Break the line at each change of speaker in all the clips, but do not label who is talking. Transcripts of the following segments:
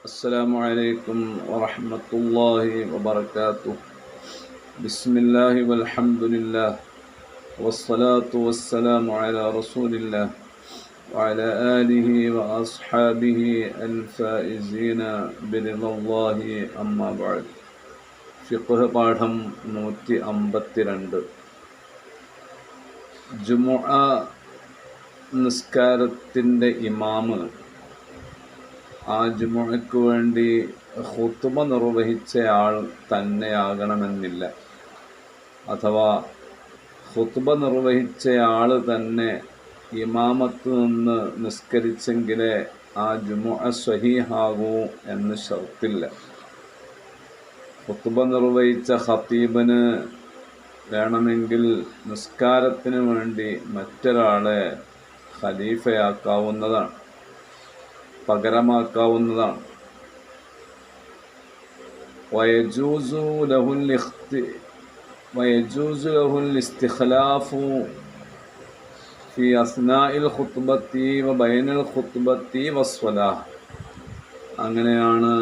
السلام عليكم ورحمة الله وبركاته. بسم الله والحمد لله والصلاة والسلام على رسول الله وعلى آله وأصحابه الفائزين برضا الله أما بعد. ഫിഖ്ഹ് പാഠം 152. ജുമുഅ നിസ്കാരത്തിൻ്റെ ഇമാമ് ആ ജുമുഅക്ക് വേണ്ടി ഖുത്ബ നിർവഹിച്ച ആൾ തന്നെയാകണമെന്നില്ല. അഥവാ ഖുത്ബ നിർവഹിച്ച ആൾ തന്നെ ഇമാമത്ത് നിന്ന് നിസ്കരിച്ചെങ്കിലേ ആ ജുമുഅ സ്വഹീഹാകൂ എന്ന് ഷർത്തില്ല. ഖുത്ബ നിർവഹിച്ച ഖതീബിന് വേണമെങ്കിൽ നിസ്കാരത്തിന് വേണ്ടി മറ്റൊരാളെ ഖലീഫയാക്കാവുന്നതാണ്, പകരമാക്കാവുന്നതാണ്. വയജൂസു ലഹുൽ ഇസ്തിഖ്ലാഫു ഫി അസ്നാഇൽ ഖുത്ബത്തി വ ബൈനൽ ഖുത്ബത്തി വസ്സലാഹ്. അങ്ങനെയാണ്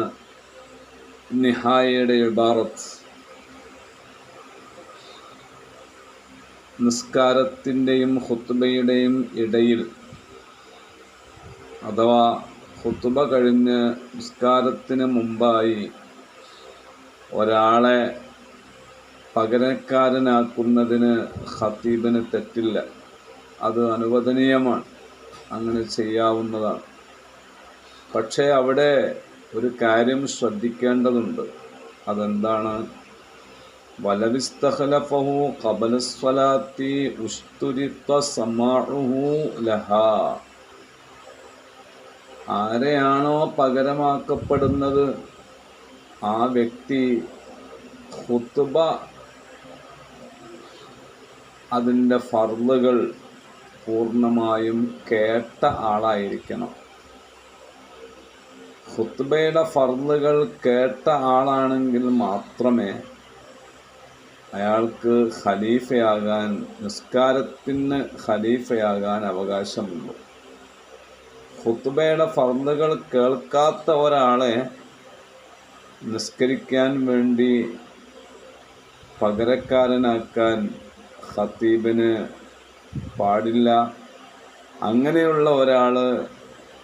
നിഹായയുടെ ഇബാറത്ത്. നിസ്കാരത്തിൻ്റെയും ഖുത്ബയുടെയും ഇടയിൽ, അഥവാ ഖുത്ബ കഴിഞ്ഞ് നിസ്കാരത്തിന് മുമ്പായി ഒരാളെ പകരക്കാരനാക്കുന്നതിന് ഖതീബിന് തെറ്റില്ല. അത് അനുവദനീയമാണ്, അങ്ങനെ ചെയ്യാവുന്നതാണ്. പക്ഷേ അവിടെ ഒരു കാര്യം ശ്രദ്ധിക്കേണ്ടതുണ്ട്. അതെന്താണ്? വലവിസ്തഖലഫഹു ഖബലസ്സലാത്തി ഉസ്തുരിത്ത സമാഉഹു ലഹാ. ആരെയാണോ പകരമാക്കപ്പെടുന്നത് ആ വ്യക്തി ഖുത്ബ അതിൻ്റെ ഫർളുകൾ പൂർണ്ണമായും കേട്ട ആളായിരിക്കണം. ഖുത്ബയുടെ ഫർളുകൾ കേട്ട ആളാണെങ്കിൽ മാത്രമേ അയാൾക്ക് ഖലീഫയാകാൻ, നിസ്കാരത്തിന് ഖലീഫയാകാൻ അവകാശമുള്ളൂ. ഖുത്ബയുടെ ഫർളുകൾ കേൾക്കാത്ത ഒരാളെ നിസ്കരിക്കാൻ വേണ്ടി പകരക്കാരനാക്കാൻ ഖതീബിന് പാടില്ല. അങ്ങനെയുള്ള ഒരാൾ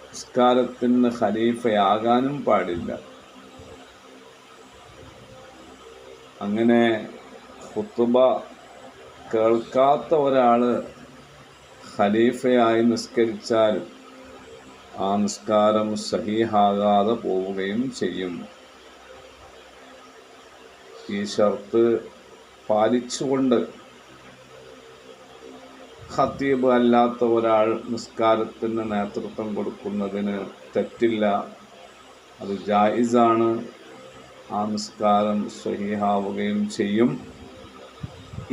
നിസ്കാരത്തിന് ഖലീഫയാകാനും പാടില്ല. അങ്ങനെ ഖുത്ബ കേൾക്കാത്ത ഒരാൾ ഖലീഫയായി നിസ്കരിച്ചാൽ ആ നിസ്കാരം സഹീഹാകാതെ പോവുകയും ചെയ്യും. ഈ ഷർത്ത് പാലിച്ചുകൊണ്ട് ഖതീബ് അല്ലാത്ത ഒരാൾ നിസ്കാരത്തിന് നേതൃത്വം കൊടുക്കുന്നതിന് തെറ്റില്ല, അത് ജായിസാണ്. ആ നിസ്കാരം സ്വഹീഹാവുകയും ചെയ്യും.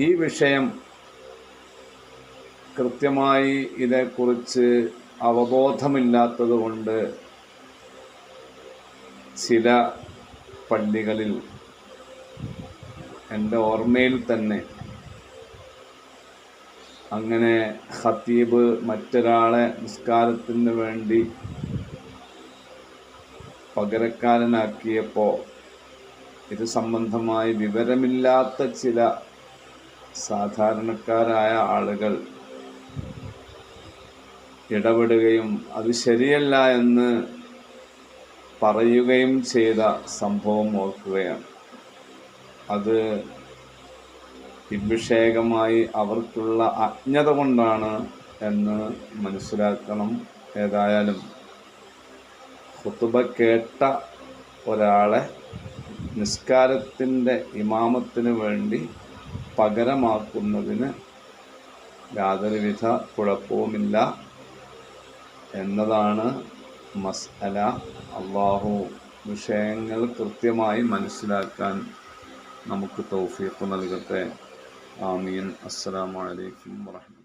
ഈ വിഷയം കൃത്യമായി ഇതേക്കുറിച്ച് അവബോധമില്ലാത്തത് കൊണ്ട് ചില പള്ളികളിൽ, എൻ്റെ ഓർമ്മയിൽ തന്നെ, അങ്ങനെ ഖതീബ് മറ്റൊരാളെ നിസ്കാരത്തിന് വേണ്ടി പകരക്കാരനാക്കിയപ്പോൾ ഇത് സംബന്ധമായി വിവരമില്ലാത്ത ചില സാധാരണക്കാരായ ആളുകൾ ഇടപെടുകയും അത് ശരിയല്ല എന്ന് പറയുകയും ചെയ്ത സംഭവം ഓർക്കുകയാണ്. അത് വിഷയകമായി അവർക്കുള്ള അജ്ഞത കൊണ്ടാണ് എന്ന് മനസ്സിലാക്കണം. ഏതായാലും ഖുത്ബ കേട്ട ഒരാളെ നിസ്കാരത്തിൻ്റെ ഇമാമത്തിന് വേണ്ടി പകരമാക്കുന്നതിന് യാതൊരുവിധ കുഴപ്പവുമില്ല എന്നതാണ് മസ്അല. അല്ലാഹു വിഷയങ്ങൾ കൃത്യമായി മനസ്സിലാക്കാൻ നമുക്ക് തൗഫീഖ് നൽകട്ടെ. ആമീൻ. അസ്സലാമു അലൈക്കും വറഹ്മത്തുള്ളാഹി.